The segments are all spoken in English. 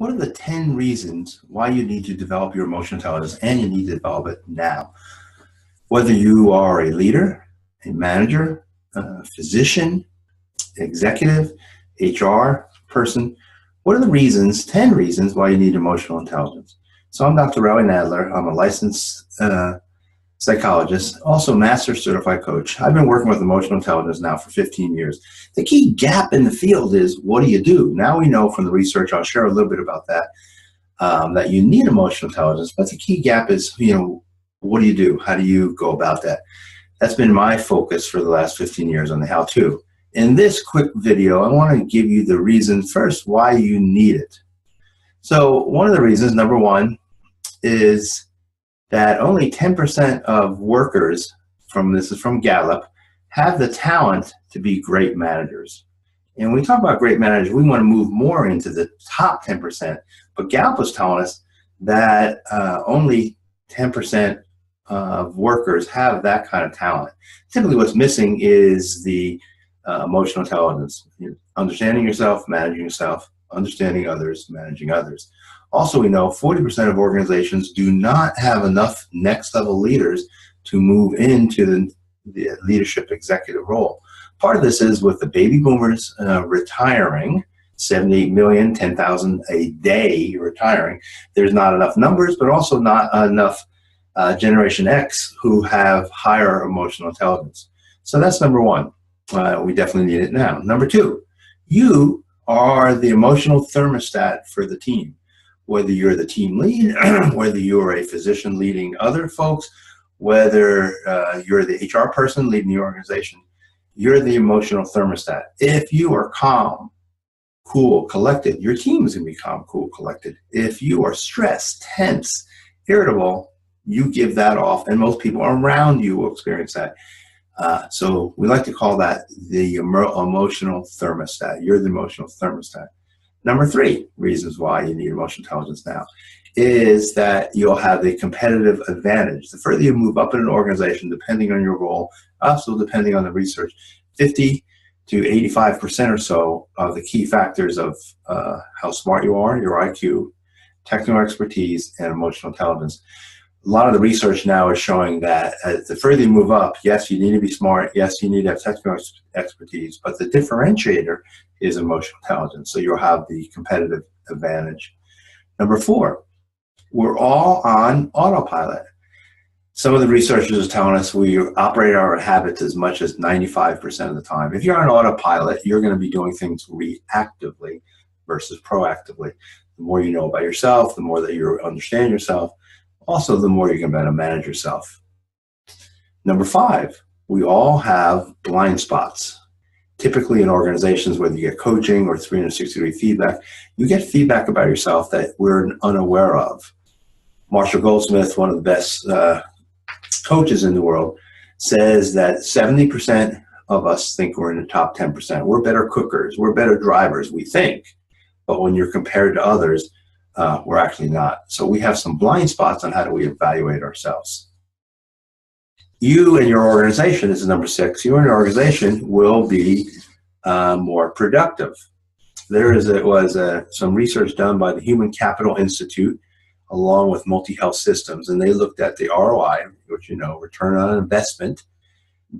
what are the 10 reasons why you need to develop your emotional intelligence, and you need to develop it now? Whether you are a leader, a manager, a physician, executive, HR person, what are the reasons, 10 reasons why you need emotional intelligence? So I'm Dr. Rowie Nadler. I'm a licensed psychologist, also master certified coach. I've been working with emotional intelligence now for 15 years. The key gap in the field is, what do you do? Now we know from the research, I'll share a little bit about that, that you need emotional intelligence, but the key gap is, what do you do? How do you go about that? That's been my focus for the last 15 years on the how-to. In this quick video, I want to give you the reason first why you need it. So one of the reasons, number one, is that only 10% of workers, this is from Gallup, have the talent to be great managers. And when we talk about great managers, we want to move more into the top 10%. But Gallup was telling us that only 10% of workers have that kind of talent. Typically what's missing is the emotional intelligence, understanding yourself, managing yourself, understanding others, managing others. Also, we know 40% of organizations do not have enough next level leaders to move into the leadership executive role. Part of this is with the baby boomers retiring, 78 million, 10,000 a day retiring. There's not enough numbers, but also not enough Generation X who have higher emotional intelligence. So that's number one. We definitely need it now. Number two, you are the emotional thermostat for the team. Whether you're the team lead, whether you're a physician leading other folks, whether you're the HR person leading the organization, you're the emotional thermostat. If you are calm, cool, collected, your team is going to be calm, cool, collected. If you are stressed, tense, irritable, you give that off, and most people around you will experience that. So we like to call that the emotional thermostat. You're the emotional thermostat. Number three reasons why you need emotional intelligence now is that you'll have a competitive advantage. The further you move up in an organization, depending on your role, also depending on the research, 50 to 85% or so of the key factors of how smart you are, your IQ, technical expertise, and emotional intelligence. A lot of the research now is showing that the further you move up, yes, you need to be smart, yes, you need to have technical expertise, but the differentiator is emotional intelligence, so you'll have the competitive advantage. Number four, we're all on autopilot. Some of the researchers are telling us we operate our habits as much as 95% of the time. If you're on autopilot, you're going to be doing things reactively versus proactively. The more you know about yourself, the more that you understand yourself, also the more you're going to manage yourself. Number five, we all have blind spots. Typically in organizations, whether you get coaching or 360-degree feedback, you get feedback about yourself that we're unaware of. Marshall Goldsmith, one of the best coaches in the world, says that 70% of us think we're in the top 10%. We're better cookers, we're better drivers, we think. But when you're compared to others, we're actually not. So we have some blind spots on how do we evaluate ourselves. You and your organization, this is number six, you and your organization will be more productive. There was some research done by the Human Capital Institute along with Multi-Health Systems, and they looked at the ROI, which return on investment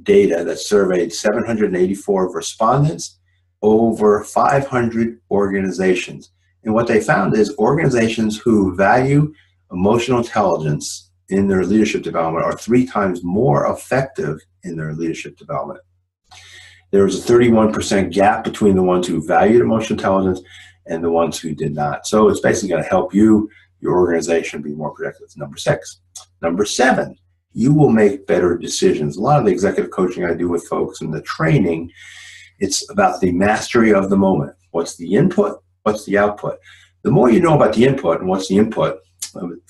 data that surveyed 784 respondents over 500 organizations. And what they found is organizations who value emotional intelligence in their leadership development are 3 times more effective in their leadership development. There was a 31% gap between the ones who valued emotional intelligence and the ones who did not. So it's basically going to help you, your organization, be more productive. Number six. Number seven, you will make better decisions. A lot of the executive coaching I do with folks and the training, it's about the mastery of the moment. What's the input? What's the output? The more you know about the input and what's the input,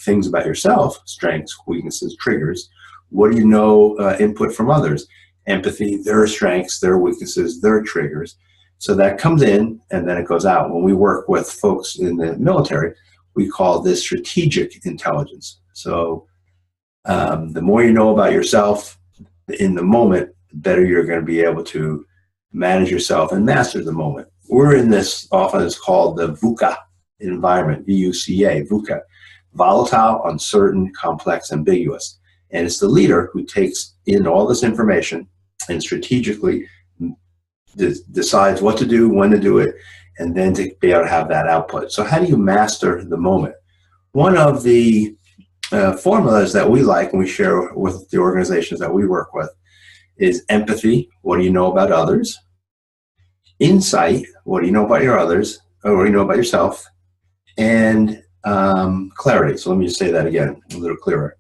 things about yourself, strengths, weaknesses, triggers. What do you know input from others? Empathy, their strengths, their weaknesses, their triggers. So that comes in and then it goes out. When we work with folks in the military, we call this strategic intelligence. So the more you know about yourself in the moment, the better you're going to be able to manage yourself and master the moment. We're in this, often it's called the VUCA environment, VUCA, VUCA, volatile, uncertain, complex, ambiguous. And it's the leader who takes in all this information and strategically decides what to do, when to do it, and then to be able to have that output. So how do you master the moment? One of the formulas that we like and we share with the organizations that we work with is empathy. What do you know about others? Insight. What do you know about your others? Or what do you know about yourself? And clarity. So let me just say that again, a little clearer.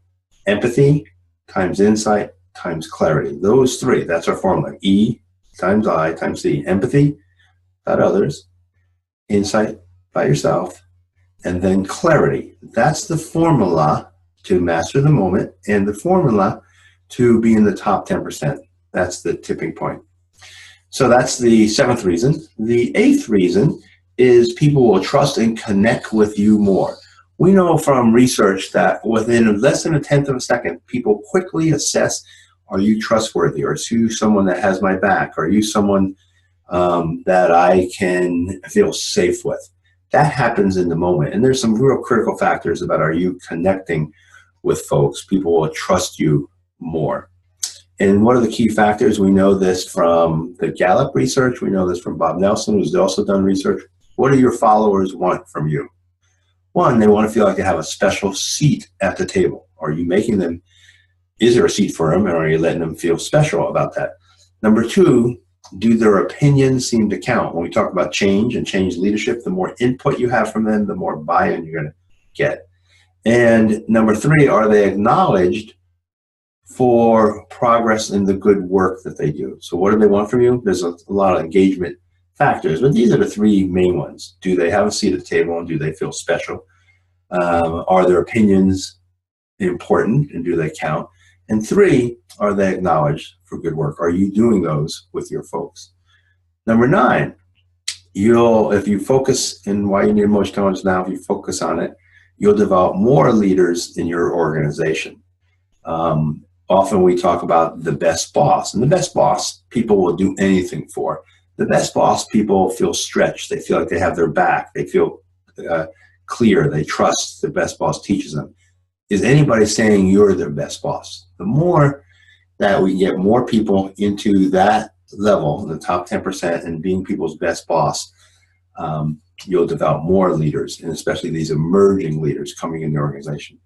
Empathy times insight times clarity. Those three, that's our formula. E times I times C. Empathy about others, insight by yourself, and then clarity. That's the formula to master the moment and the formula to be in the top 10%. That's the tipping point. So that's the 7th reason. The 8th reason is people will trust and connect with you more. We know from research that within less than 1/10 of a second, people quickly assess, are you trustworthy? Or are you someone that has my back? Are you someone that I can feel safe with? That happens in the moment. And there's some real critical factors about, are you connecting with folks? People will trust you more. And what are the key factors? We know this from the Gallup research. We know this from Bob Nelson, who's also done research. What do your followers want from you? One, they want to feel like they have a special seat at the table. Are you making them, is there a seat for them, and are you letting them feel special about that? Number 2, do their opinions seem to count? When we talk about change and change leadership, the more input you have from them, the more buy-in you're going to get. And number 3, are they acknowledged for progress in the good work that they do? So what do they want from you? There's a lot of engagement factors, but these are the 3 main ones. Do they have a seat at the table, and do they feel special? Are their opinions important, and do they count? And 3, are they acknowledged for good work? Are you doing those with your folks? Number 9, if you focus in why you need emotional intelligence now, if you focus on it, you'll develop more leaders in your organization. Often we talk about the best boss, and the best boss people will do anything for. The best boss people feel stretched. They feel like they have their back. They feel clear. They trust the best boss teaches them. Is anybody saying you're their best boss? The more that we get more people into that level, the top 10%, and being people's best boss, you'll develop more leaders, and especially these emerging leaders coming in the organization.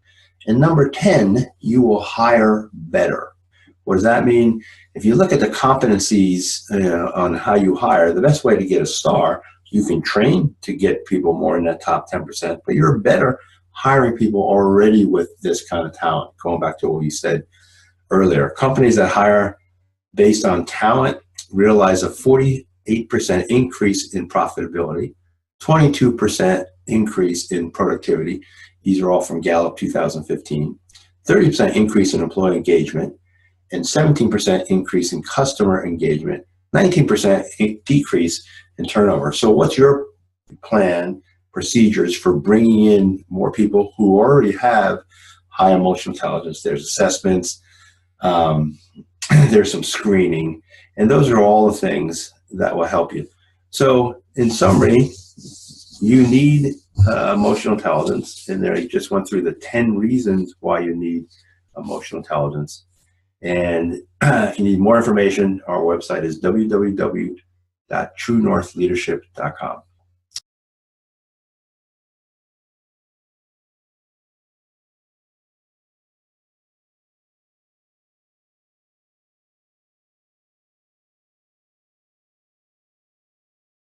And number 10, you will hire better. What does that mean? If you look at the competencies on how you hire, the best way to get a star, you can train to get people more in that top 10%, but you're better hiring people already with this kind of talent. Going back to what you said earlier, companies that hire based on talent realize a 48% increase in profitability, 22% increase in productivity. These are all from Gallup 2015. 30% increase in employee engagement, and 17% increase in customer engagement, 19% decrease in turnover. So what's your plan, procedures for bringing in more people who already have high emotional intelligence? There's assessments, there's some screening, and those are all the things that will help you. So in summary, you need emotional intelligence, and there I just went through the 10 reasons why you need emotional intelligence. And if you need more information, our website is www.truenorthleadership.com.